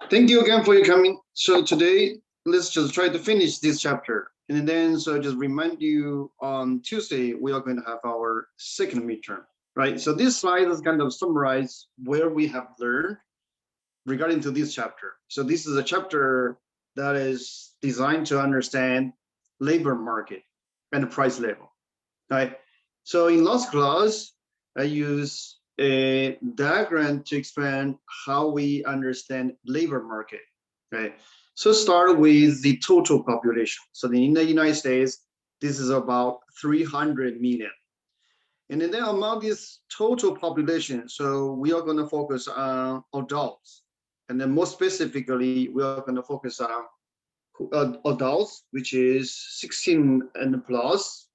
Thank you again for your coming. So today, let's just try to finish this chapter. And then, so just remind you on Tuesday, we are going to have our second midterm, right? So this slide is kind of summarize where we have learned regarding to this chapter. So this is a chapter that is designed to understand labor market and the price level, right? So in last class, I use a diagram to explain how we understand labor market, right? So start with the total population. So in the United States, this is about 300 million. And then among this total population, so we are going to focus on adults. And then more specifically, we are going to focus on adults, which is 16 and plus,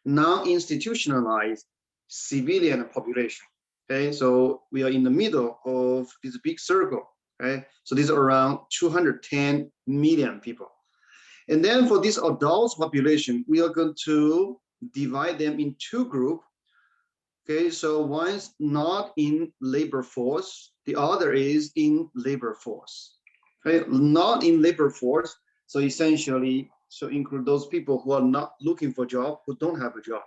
non-institutionalized civilian population. Okay, so we are in the middle of this big circle. Okay, so these are around 210 million people. And then for this adult population, we are going to divide them in two groups. Okay, so one is not in labor force, the other is in labor force. Okay, not in labor force, so essentially, so include those people who are not looking for a job, who don't have a job.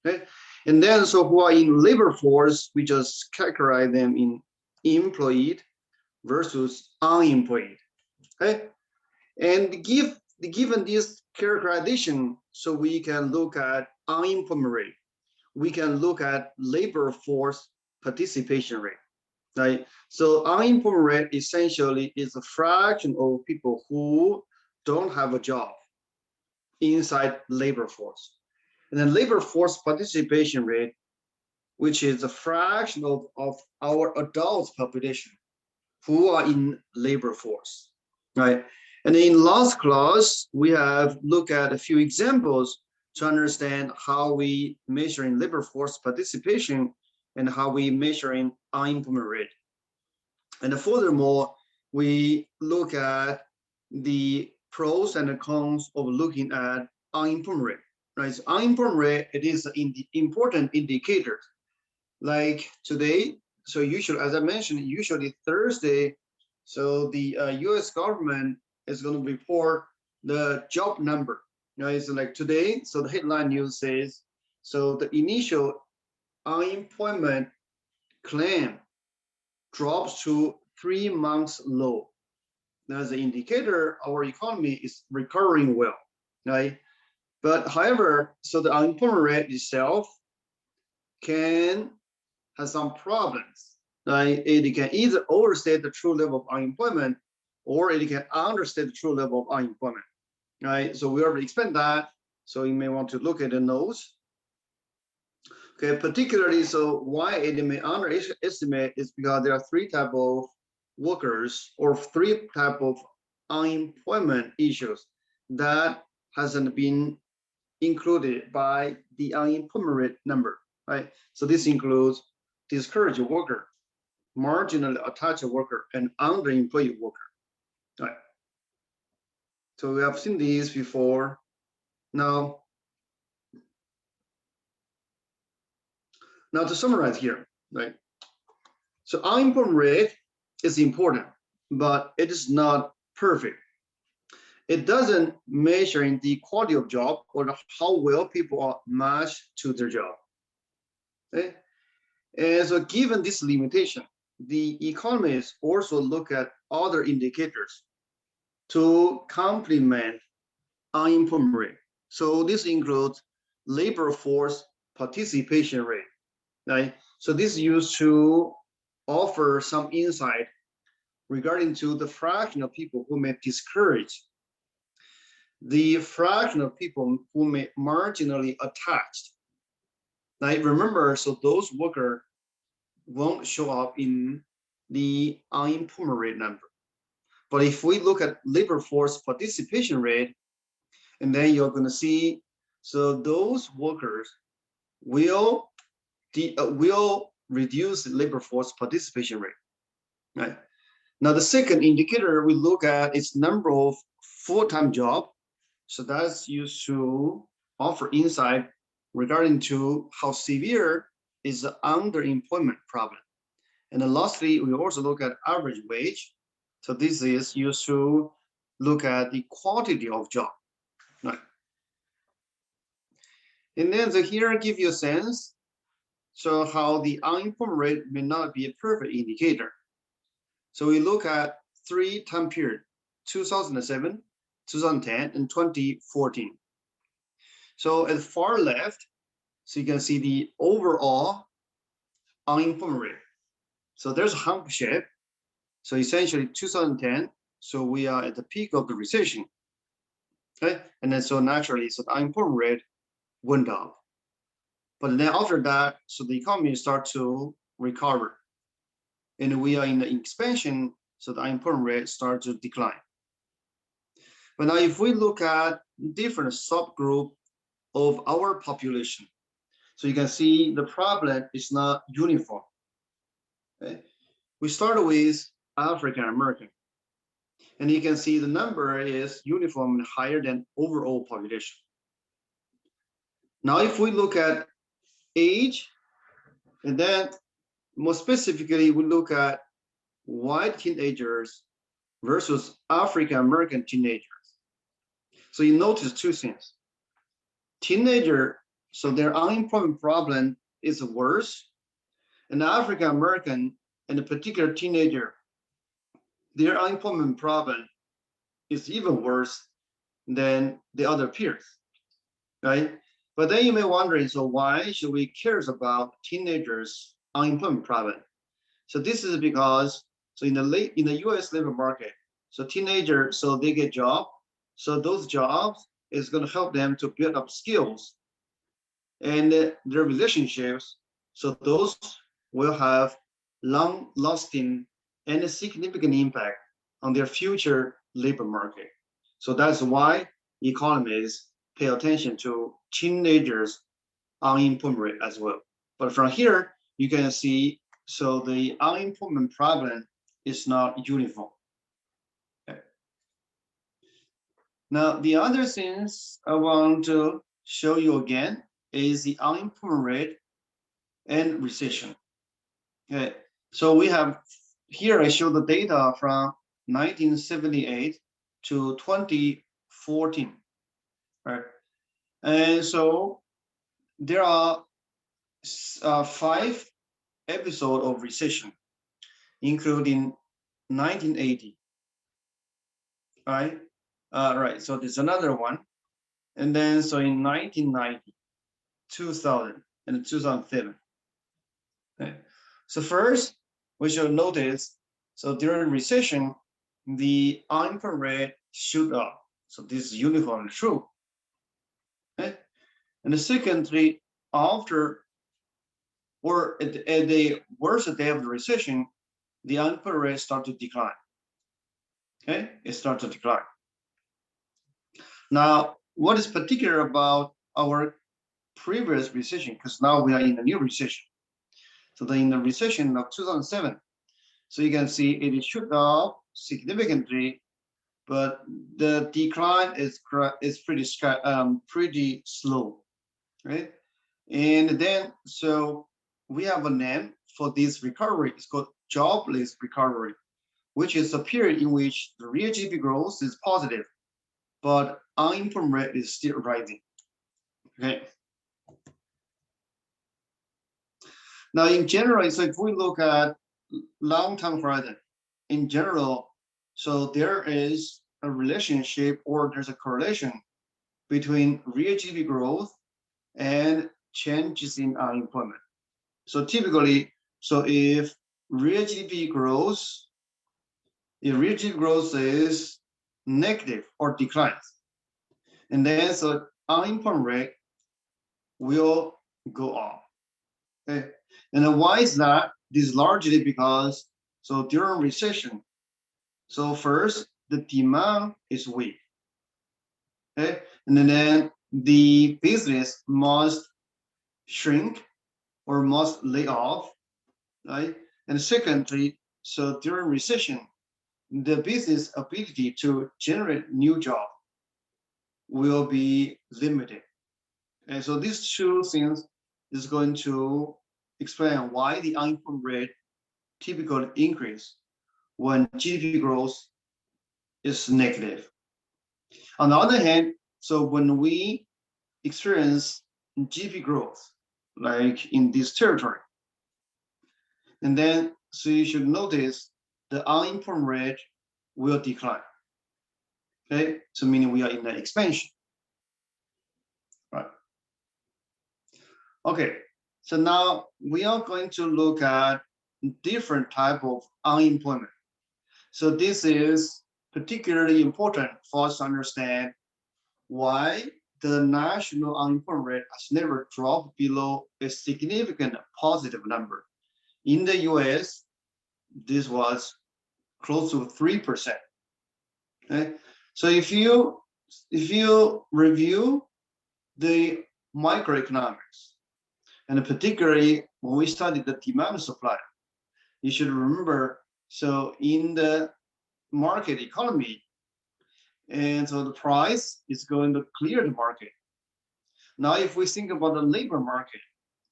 Okay, and then so who are in labor force, we just categorize them in employed versus unemployed. Okay, and given this characterization, so we can look at unemployment rate, we can look at labor force participation rate, right? So unemployment rate essentially is a fraction of people who don't have a job inside labor force. And then labor force participation rate, which is a fraction of our adult population who are in labor force, right? And in last class, we have looked at a few examples to understand how we measure in labor force participation and how we measure in unemployment rate. And furthermore, we look at the pros and the cons of looking at unemployment rate, right? So unemployment rate, it is an important indicator. Like today, so usually, as I mentioned, usually Thursday, so the US government is going to report the job number. You know, it's like today, so the headline news says, so the initial unemployment claim drops to 3 months low. As an indicator, our economy is recovering well, right? But however, so the unemployment rate itself can have some problems. Right? It can either overstate the true level of unemployment or it can understate the true level of unemployment. Right? So we already explained that. So you may want to look at the notes. Okay, particularly, so why it may underestimate is because there are three types of workers or three types of unemployment issues that hasn't been included by the unemployment rate number, right? So this includes discouraged worker, marginally attached worker, and underemployed worker. Right. So we have seen these before. Now to summarize here, right? So unemployment rate is important, but it is not perfect. It doesn't measure in the quality of job or how well people are matched to their job. Okay? And so given this limitation, the economists also look at other indicators to complement unemployment rate. So this includes labor force participation rate, right? So this is used to offer some insight regarding to the fraction of people who may discourage, the fraction of people who may marginally attached. Now remember, so those workers won't show up in the unemployment rate number. But if we look at labor force participation rate, and then you're going to see, so those workers will reduce the labor force participation rate. Right. Now the second indicator we look at is number of full-time job. So that's used to offer insight regarding to how severe is the underemployment problem. And then lastly, we also look at average wage. So this is you should look at the quantity of job, right? And then here I give you a sense, so how the unemployment rate may not be a perfect indicator. So we look at 3 time period, 2007, 2010, and 2014. So at the far left, so you can see the overall unemployment rate. So there's a hump shape. So essentially 2010, so we are at the peak of the recession. Okay, and then so naturally, so the unemployment rate went up. But then after that, so the economy start to recover. And we are in the expansion, so the unemployment rate starts to decline. But now if we look at different subgroup of our population, so you can see the problem is not uniform. Okay? We start with African American, and you can see the number is uniformly higher than overall population. Now, if we look at age, and then more specifically, we look at white teenagers versus African American teenagers. So you notice two things. Teenager, so their unemployment problem is worse, and African American and a particular teenager, their unemployment problem is even worse than the other peers, right? But then you may wonder, so why should we care about teenagers' unemployment problem? So this is because, so in the U.S. labor market, so teenagers, so they get job, so those jobs is going to help them to build up skills and their relationships, so those will have long-lasting and a significant impact on their future labor market. So that's why economists pay attention to teenagers' unemployment rate as well. But from here, you can see, so the unemployment problem is not uniform. Okay. Now, the other things I want to show you again is the unemployment rate and recession. Okay, so we have here I show the data from 1978 to 2014, right? And so there are 5 episodes of recession, including 1980, right? Right, so there's another one. And then so in 1990, 2000, and 2007. Okay. So first, we should notice, so during recession, the unemployment rate shoot up. So this is uniformly true. Okay. And secondly, after or at the worst day of the recession, the unemployment rate starts to decline. Okay, it starts to decline. Now, what is particular about our previous recession? Because now we are in a new recession. So in the recession of 2007, so you can see it shoot up significantly, but the decline is pretty slow, right? And then so we have a name for this recovery. It's called jobless recovery, which is a period in which the real GDP growth is positive, but unemployment rate is still rising. Okay. Now, in general, so if we look at long-term horizon, in general, so there is a relationship or there's a correlation between real GDP growth and changes in unemployment. So typically, so if real GDP grows, if real GDP growth is negative or declines, and then so unemployment rate will go up. Okay, and then why is that? This is largely because so during recession, so first the demand is weak. Okay, and then the business must shrink or must lay off, right? And secondly, so during recession, the business ability to generate new job will be limited. And so these two things is going to explain why the unemployment rate typically increase when GDP growth is negative. On the other hand, so when we experience GDP growth, like in this territory, and then so you should notice the unemployment rate will decline. Okay, so meaning we are in the expansion, right? Okay, so now we are going to look at different type of unemployment. So this is particularly important for us to understand why the national unemployment rate has never dropped below a significant positive number. In the US, this was close to 3%. Okay, so if you review the microeconomics, and particularly when we study the demand supply, you should remember, so in the market economy, and so the price is going to clear the market. Now, if we think about the labor market,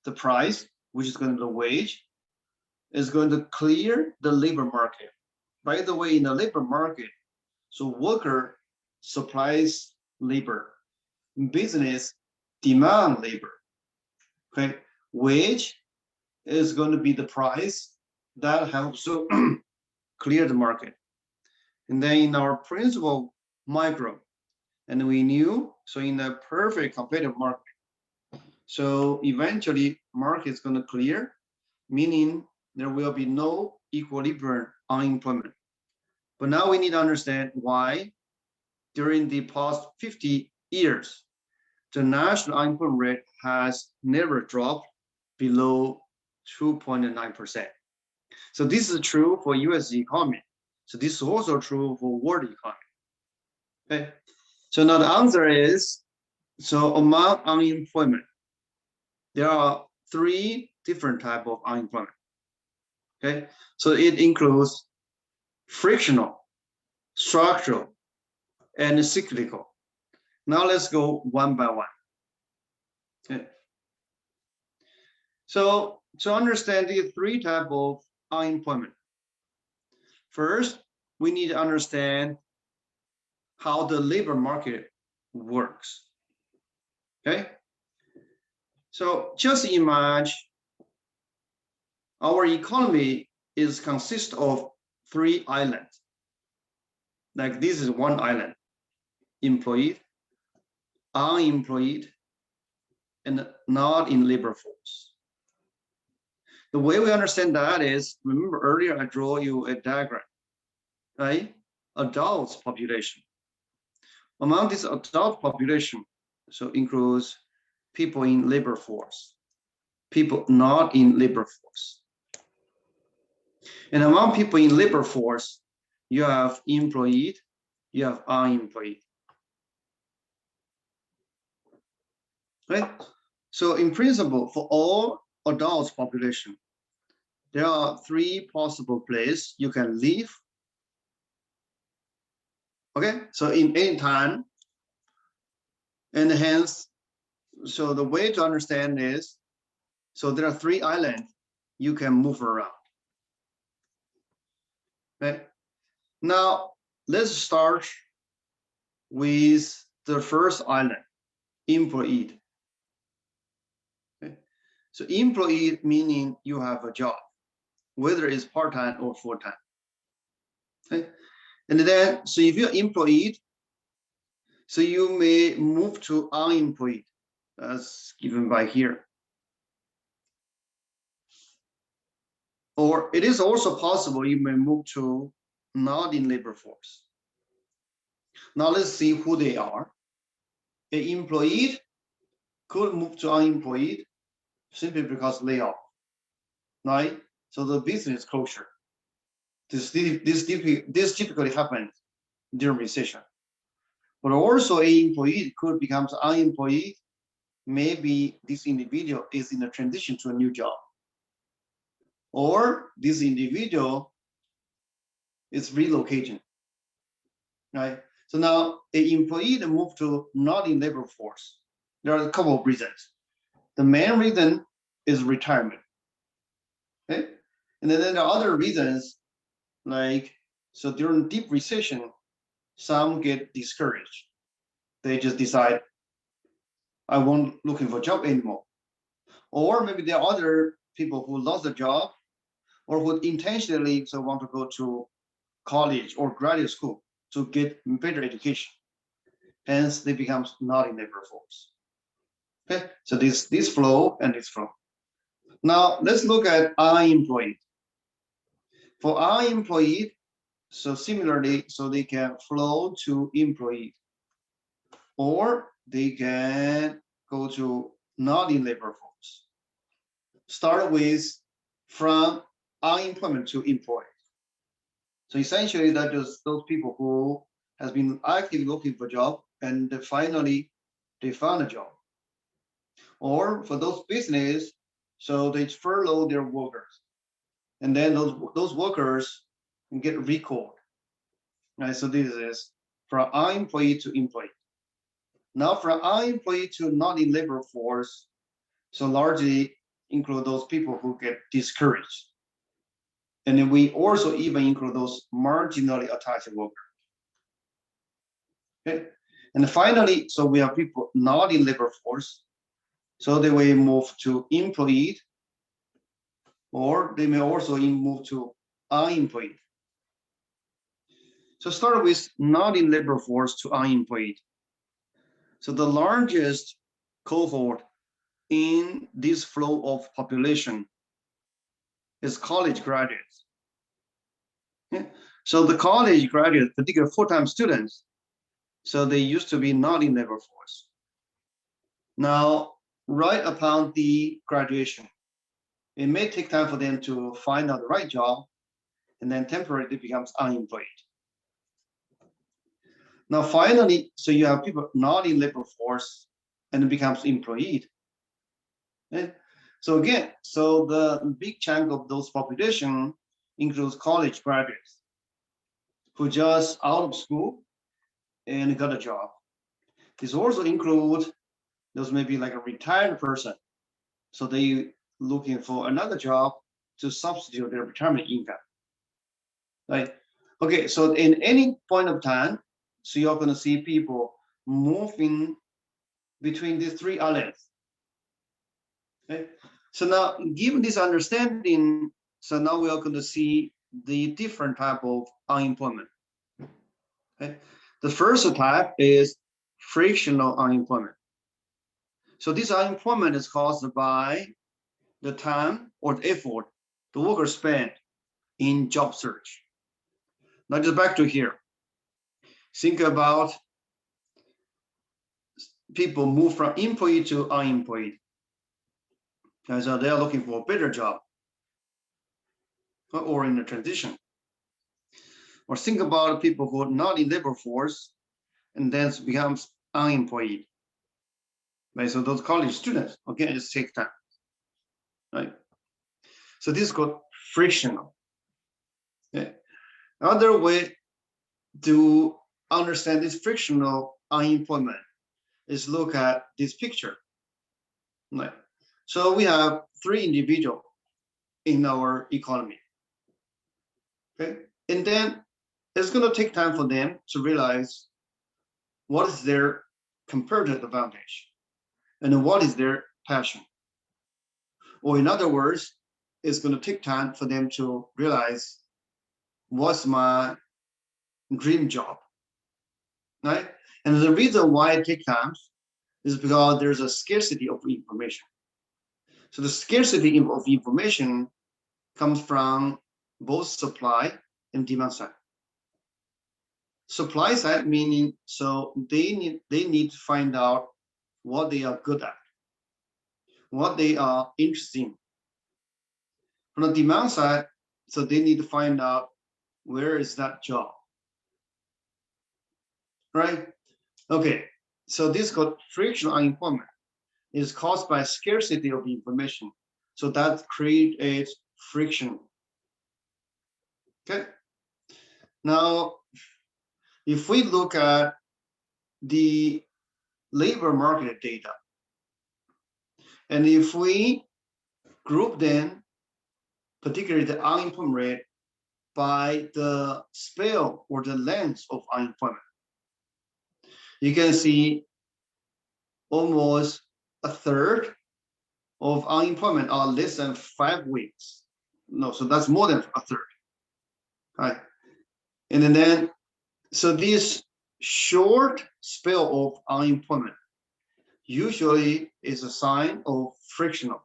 the price, which is going to be the wage, is going to clear the labor market. By the way, in the labor market, so worker supplies labor, business demand labor. Okay, wage is going to be the price that helps to clear the market. And then in our principal micro, and we knew, so in a perfect competitive market, so eventually market is going to clear, meaning there will be no equilibrium unemployment. But now we need to understand why during the past 50 years, the national unemployment rate has never dropped below 2.9%. So this is true for US economy. So this is also true for world economy. Okay. So now the answer is, so among unemployment, there are three different types of unemployment. Okay. So it includes frictional, structural, and cyclical. Now let's go one by one. Okay. So to understand the three types of unemployment, first, we need to understand how the labor market works. Okay. So just imagine our economy is consists of three islands. Like this is one island, employed, unemployed, and not in labor force. The way we understand that is, remember earlier I draw you a diagram, right? Adults population. Among this adult population, so includes people in labor force, people not in labor force. And among people in labor force, you have employed, you have unemployed. Right? So in principle, for all adults population, there are three possible places you can live. Okay, so in any time, and hence, so the way to understand is, so there are three islands you can move around. Okay, now let's start with the first island, employed. Okay, so employed meaning you have a job, whether it's part-time or full-time. Okay, and then so if you're employed, so you may move to unemployed, as given by here. Or it is also possible you may move to not in labor force. Now let's see who they are. An employed could move to unemployed simply because layoff, right? So the business closure. This typically happens during recession. But also an employee could become unemployed. Maybe this individual is in a transition to a new job. Or this individual is relocating, right? So now an employee that moved to not in labor force, there are a couple of reasons. The main reason is retirement, okay? And then there are other reasons like, so during deep recession, some get discouraged. They just decide, I won't looking for a job anymore. Or maybe there are other people who lost a job or who intentionally so want to go to college or graduate school to get better education. Hence, they become not in labor force. Okay, so this flow and this flow. Now let's look at unemployed. For unemployed, so similarly, so they can flow to employed, or they can go to not in labor force. Start with from unemployment to employed. So essentially, that is those people who has been actively looking for a job and finally they found a job. Or for those business, so they furlough their workers, and then those workers get recalled. Right. So this is from unemployed to employed. Now from unemployed to not in labor force, so largely include those people who get discouraged. And then we also even include those marginally attached workers. Okay. And finally, so we have people not in labor force. So they will move to employed, or they may also move to unemployed. So start with not in labor force to unemployed. So the largest cohort in this flow of population is college graduates. Okay? So the college graduates, particularly full-time students, so they used to be not in labor force. Now, right upon the graduation, it may take time for them to find out the right job, and then temporarily becomes unemployed. Now, finally, so you have people not in labor force and it becomes employed. Okay? So again, so the big chunk of those population includes college graduates who just out of school and got a job. This also includes those maybe like a retired person. So they looking for another job to substitute their retirement income. Right? Okay, so in any point of time, so you're going to see people moving between these three islands. Okay, so now given this understanding, so now we are going to see the different type of unemployment. Okay, the first type is frictional unemployment. So this unemployment is caused by the time or the effort the worker spent in job search. Now just back to here. Think about people move from employee to unemployed. So they are looking for a better job or in a transition. Or think about people who are not in labor force and then becomes unemployed. Right? So those college students, again, it takes time. Right? So this is called frictional. Okay? Another way to understand this frictional unemployment is look at this picture. Right? So we have three individuals in our economy. Okay, and then it's going to take time for them to realize what is their comparative advantage and what is their passion. Or in other words, it's going to take time for them to realize what's my dream job, right? And the reason why it takes time is because there's a scarcity of information. So the scarcity of information comes from both supply and demand side. Supply side meaning so they need to find out what they are good at, what they are interested in. From the demand side, so they need to find out where is that job, right? Okay, so this called frictional unemployment is caused by scarcity of information. So that creates friction. Okay. Now, if we look at the labor market data, and if we group them, particularly the unemployment rate by the spell or the length of unemployment. You can see almost a third of unemployment are less than 5 weeks. No, so that's more than a third. Right? And then, so this short spell of unemployment usually is a sign of frictional.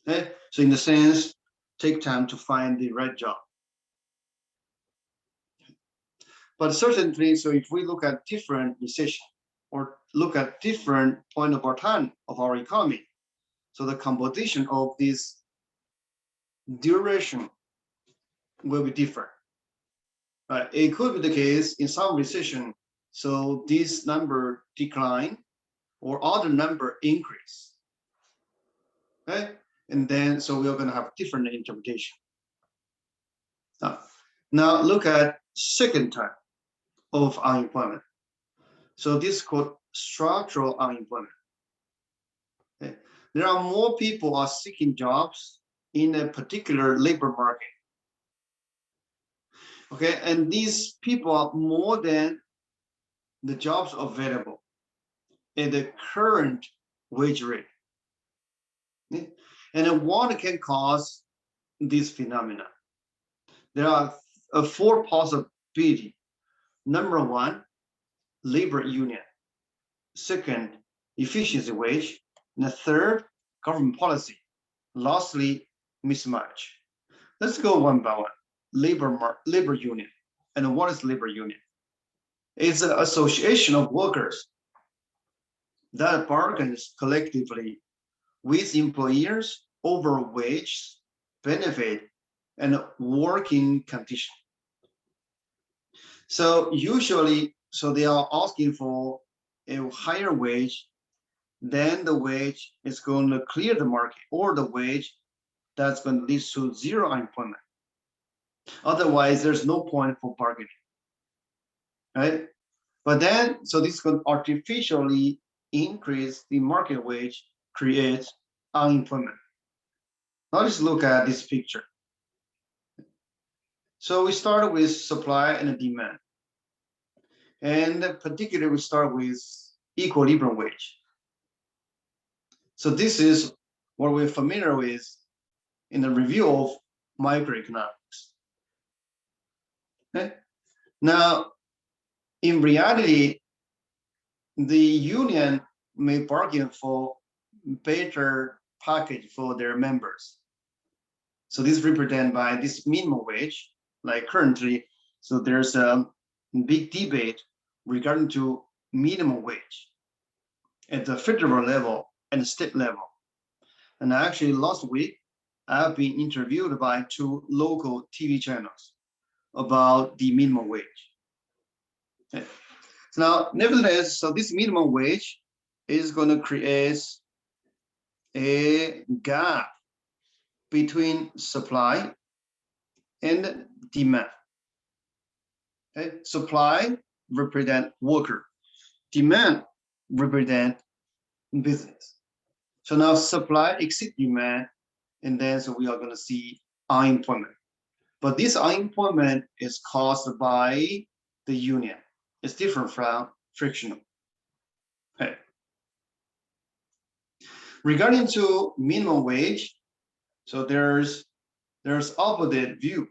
Okay? So in the sense, take time to find the right job. But certainly, so if we look at different recession or look at different point of time of our economy, so the composition of this duration will be different. Right? It could be the case in some recession, so this number decline or other number increase. Okay? And then, so we're going to have different interpretation. Now look at second type of unemployment. So this is called structural unemployment. Okay? There are more people are seeking jobs in a particular labor market. Okay, and these people are more than the jobs available at the current wage rate. Okay? And what can cause this phenomenon? There are 4 possibilities. Number 1, labor union. Second, efficiency wage. And the third, government policy. Lastly, mismatch. Let's go one by one. Labor union. And what is labor union? It's an association of workers that bargains collectively with employers over wage, benefit, and working condition. So usually, so they are asking for a higher wage than the wage is going to clear the market, or the wage that's going to lead to zero unemployment. Otherwise, there's no point for bargaining, right? But then, so this can artificially increase the market wage, create unemployment. Now let's look at this picture. So we start with supply and demand. And particularly we start with equilibrium wage. So this is what we're familiar with in the review of microeconomics. Okay? Now, in reality, the union may bargain for better package for their members. So this is represented by this minimum wage, like currently. So there's a big debate regarding to minimum wage at the federal level and the state level. And actually last week, I've been interviewed by 2 local TV channels about the minimum wage. Okay. So now, nevertheless, so this minimum wage is going to create a gap between supply and demand. Okay. Supply represent worker, demand represent business. So now supply exceeds demand, and then so we are going to see unemployment. But this unemployment is caused by the union. It's different from frictional. Okay. Regarding to minimum wage, so there's opposite view.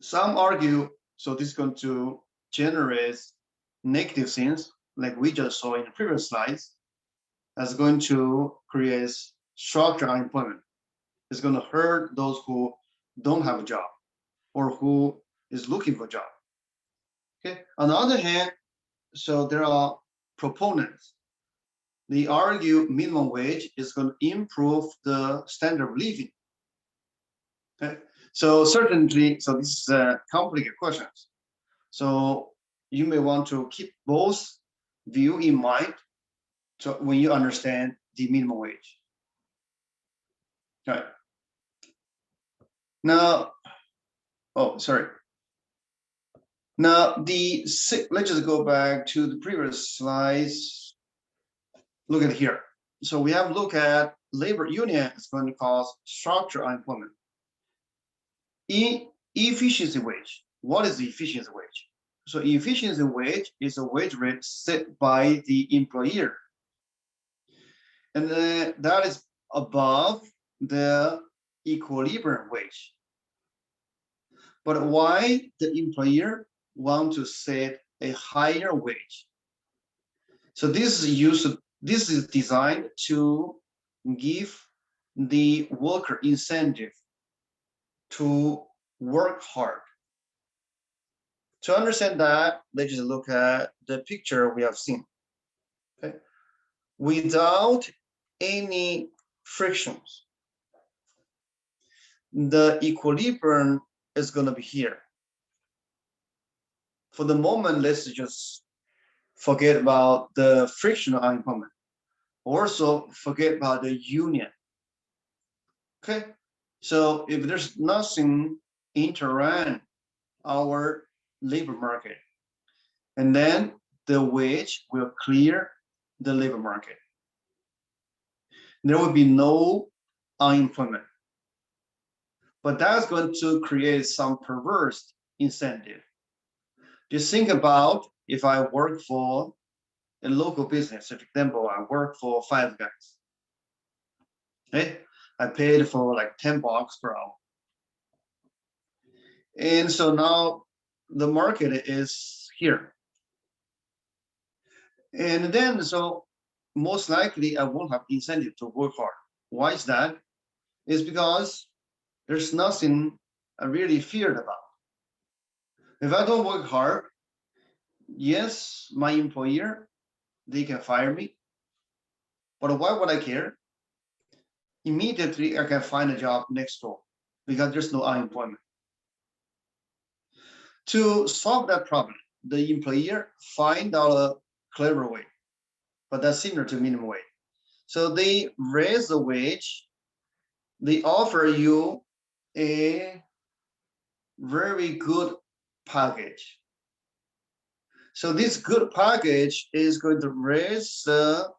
Some argue, so this is going to generate negative things, like we just saw in the previous slides, that's going to create structural unemployment. It's going to hurt those who don't have a job or who is looking for a job. Okay. On the other hand, so there are proponents. They argue minimum wage is going to improve the standard of living. Okay. So certainly, so this is a complicated question. So you may want to keep both view in mind so when you understand the minimum wage. All right. Now, oh, sorry. Now, let's just go back to the previous slides. Look at here. So we have looked at labor union is going to cause structural unemployment. Efficiency wage. What is the efficiency wage? So efficiency wage is a wage rate set by the employer, and that is above the equilibrium wage. But why the employer want to set a higher wage? So this is designed to give the worker incentive to work hard. To understand that, let's just look at the picture we have seen. Okay, without any frictions, the equilibrium is going to be here. For the moment, let's just forget about the frictional unemployment. Also, forget about the union. Okay, so if there's nothing interrupt our labor market, and then the wage will clear the labor market. There will be no unemployment. But that's going to create some perverse incentive. Just think about if I work for a local business. For example, I work for Five Guys. Okay, I paid for like $10 per hour. And so now the market is here. And then, so most likely I won't have incentive to work hard. Why is that? It's because there's nothing I really feared about. If I don't work hard, yes, my employer, they can fire me. But why would I care? Immediately, I can find a job next door because there's no unemployment. To solve that problem, the employer find out a clever way, but that's similar to minimum wage. So they raise the wage, they offer you a very good package. So this good package is going to raise the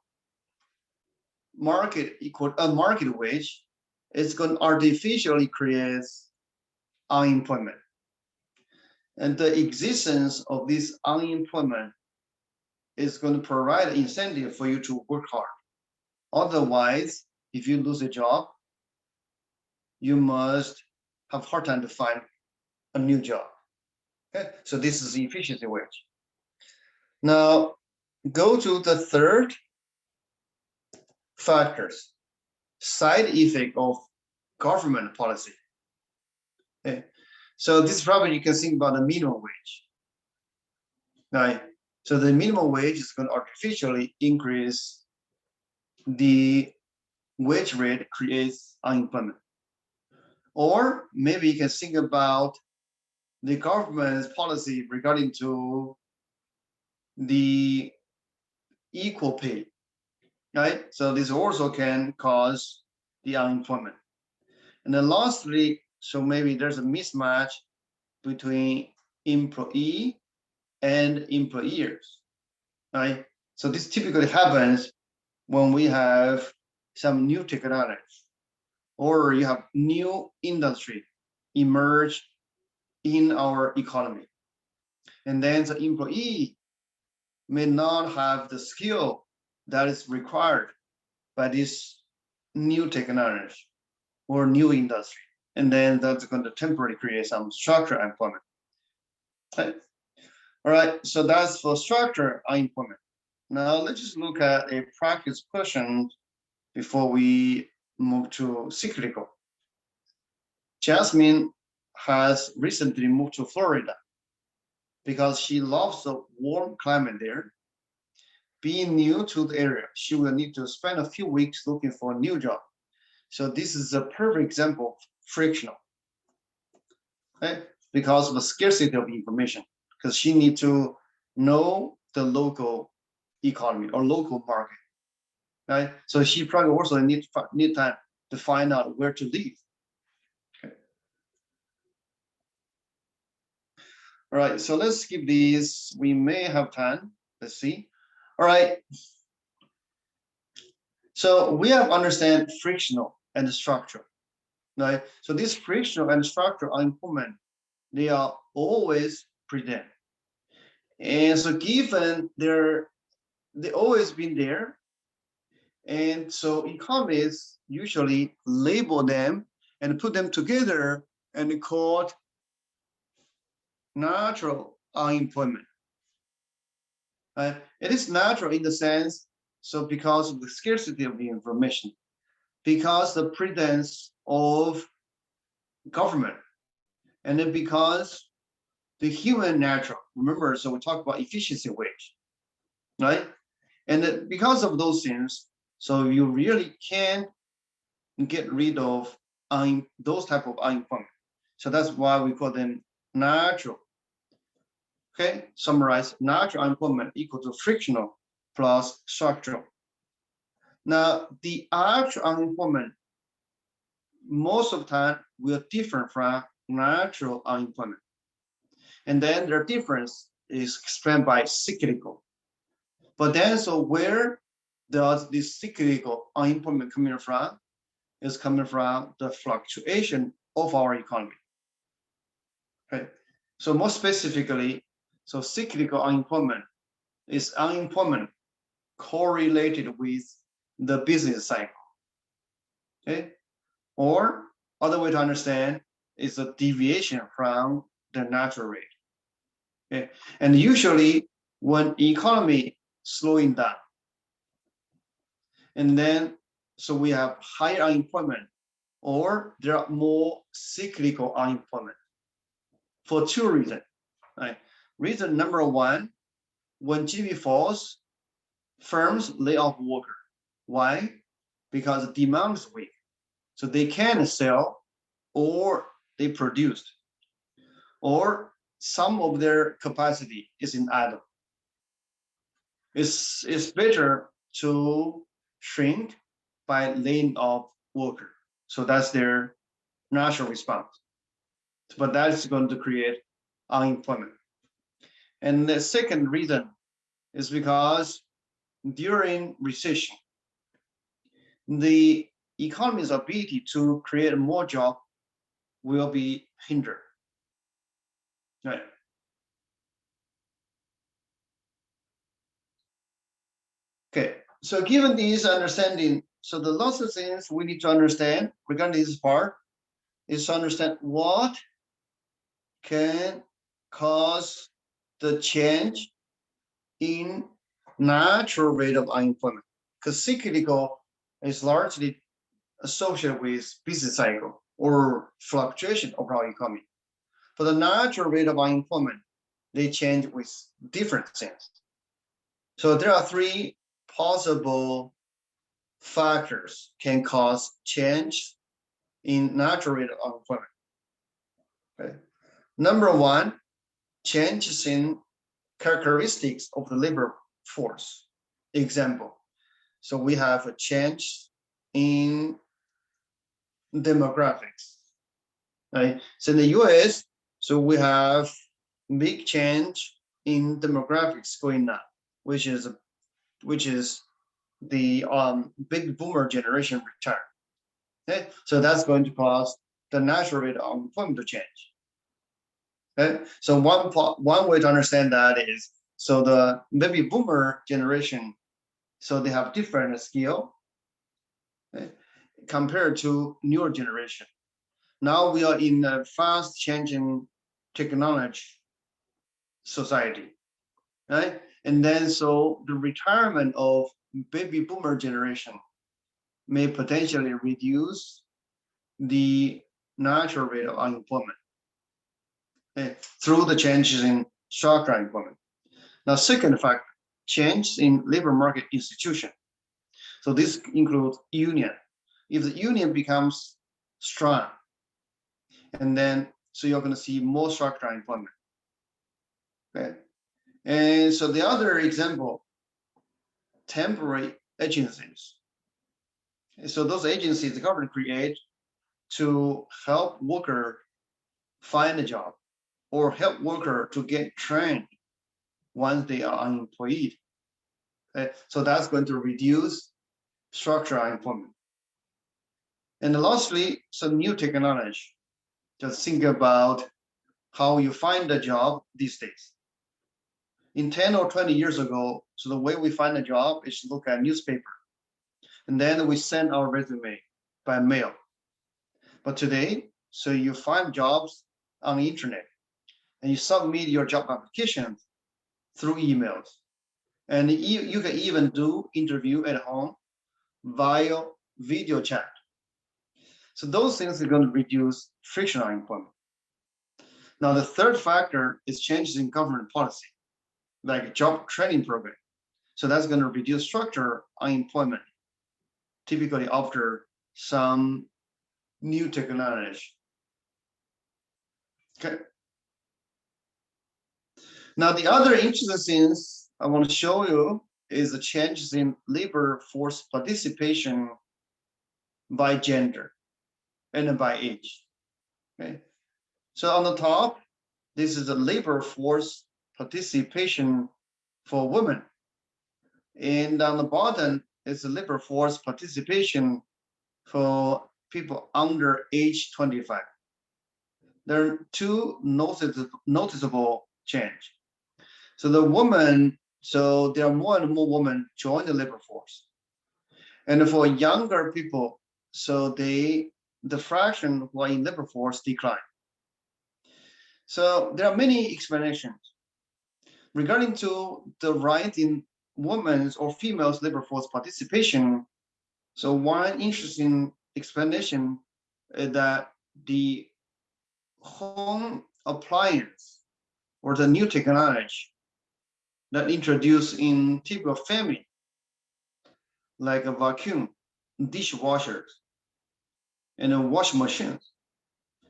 market wage. It's going to artificially create unemployment. And the existence of this unemployment is going to provide incentive for you to work hard. Otherwise, if you lose a job, you must have a hard time to find a new job. Okay, so this is the efficiency wage. Now, go to the third factors, side effect of government policy. Okay, so this problem you can think about the minimum wage. Right, so the minimum wage is going to artificially increase the wage rate, creates unemployment. Or maybe you can think about the government's policy regarding to the equal pay, right? So this also can cause the unemployment. And then lastly, so maybe there's a mismatch between employee and employers, right? So this typically happens when we have some new technology or you have new industry emerge in our economy. And then the employee may not have the skill that is required by this new technology or new industry. And then that's going to temporarily create some structural unemployment. Okay. All right, so that's for structural unemployment. Now let's just look at a practice question before we move to cyclical. Jasmine has recently moved to Florida because she loves the warm climate there. Being new to the area, she will need to spend a few weeks looking for a new job. So this is a perfect example of frictional, okay? Because of the scarcity of information, because she needs to know the local economy or local market, right? So she probably also need time to find out where to live. Okay. All right, so let's skip these. We may have time. Let's see. All right. So we have understand frictional and structural. right? So this frictional and structural unemployment, they are always present. And so given they always been there, and so economists usually label them and put them together and called natural unemployment. It is natural in the sense, so because of the scarcity of the information, because the presence of government, and then because the human natural. Remember, so we talk about efficiency wage, right? And because of those things, so you really can't get rid of those type of unemployment. So that's why we call them natural. Okay, summarize: natural unemployment equal to frictional plus structural. Now, the actual unemployment most of the time will differ from natural unemployment. And then their difference is explained by cyclical. But then, so where does this cyclical unemployment coming from? Is coming from the fluctuation of our economy. Okay. So more specifically, so cyclical unemployment is unemployment correlated with the business cycle. Okay. Or other way to understand is a deviation from the natural rate. Okay. And usually when economy slowing down, and then so we have higher unemployment, or there are more cyclical unemployment for two reasons. Right? Reason number one, when GDP falls, firms lay off workers. Why? Because the demand is weak. So they can sell, or they produced, or some of their capacity is in idle. It's better to shrink by laying off workers. So that's their natural response. But that is going to create unemployment. And the second reason is because during recession, the economy's ability to create more jobs will be hindered. Right. Okay. So given this understanding, so the lots of things we need to understand regarding this part is to understand what can cause the change in natural rate of unemployment. Because cyclical is largely associated with business cycle or fluctuation of our economy. For the natural rate of unemployment, they change with different things. So there are three possible factors can cause change in natural rate of unemployment. Okay. Number one, changes in characteristics of the labor force. Example, so we have a change in demographics, right? So in the US, so we have big change in demographics going on, which is the baby boomer generation return. Okay, so that's going to cause the natural rate of unemployment to change. Okay, so one way to understand that is, so the baby boomer generation, so they have different skill, okay, compared to newer generation. Now we are in a fast changing technology society, right? And then so the retirement of baby boomer generation may potentially reduce the natural rate of unemployment, okay, through the changes in structural unemployment. Now, second factor, change in labor market institution. So this includes union. If the union becomes strong, and then so you're going to see more structural unemployment. Okay, and so the other example, temporary agencies. So those agencies the government create to help worker find a job or help worker to get trained once they are unemployed. Okay? So that's going to reduce structural unemployment. And lastly, some new technology. Just think about how you find a job these days. In 10 or 20 years ago, so the way we find a job is to look at newspaper, and then we send our resume by mail. But today, so you find jobs on the internet, and you submit your job application through emails. And you can even do interview at home via video chat. So those things are going to reduce friction on employment. Now, the third factor is changes in government policy, like job training program. So that's going to reduce structure on employment, typically after some new technology. Okay. Now, the other interesting things I want to show you is the changes in labor force participation by gender and by age. Okay. So on the top, this is the labor force participation for women. And on the bottom is the labor force participation for people under age 25. There are two noticeable change. So the women, so there are more and more women join the labor force. And for younger people, so the fraction who are in labor force decline. So there are many explanations regarding to the rise in women's or females labor force participation. So one interesting explanation is that the home appliance or the new technology that introduced in typical family, like a vacuum, dishwashers, and a washing machines.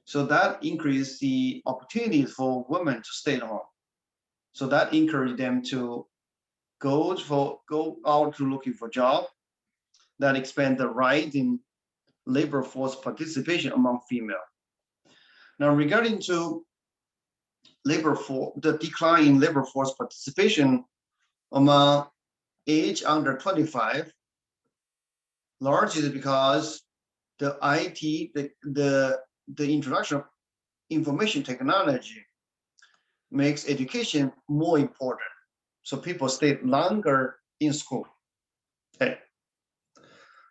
So that increased the opportunities for women to stay at home. So that encouraged them to go out to looking for job. That expand the rise in labor force participation among female. Now, regarding to the decline in labor force participation among age under 25, largely because the IT, the introduction of information technology makes education more important. So people stay longer in school. Okay.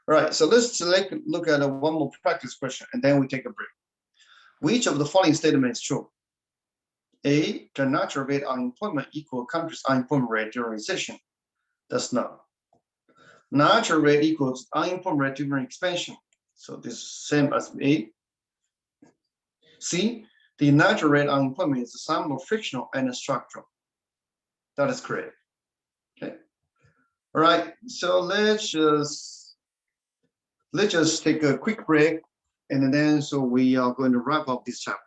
All right, so let's look at one more practice question, and then we take a break. Which of the following statements is true? A, the natural rate of unemployment equals country's unemployment rate during recession. That's not. Natural rate equals unemployment rate during expansion. So this is same as A. C, the natural rate of unemployment is the sum of frictional and structural. That is correct. Okay. All right. So let's just take a quick break, and then so we are going to wrap up this chapter.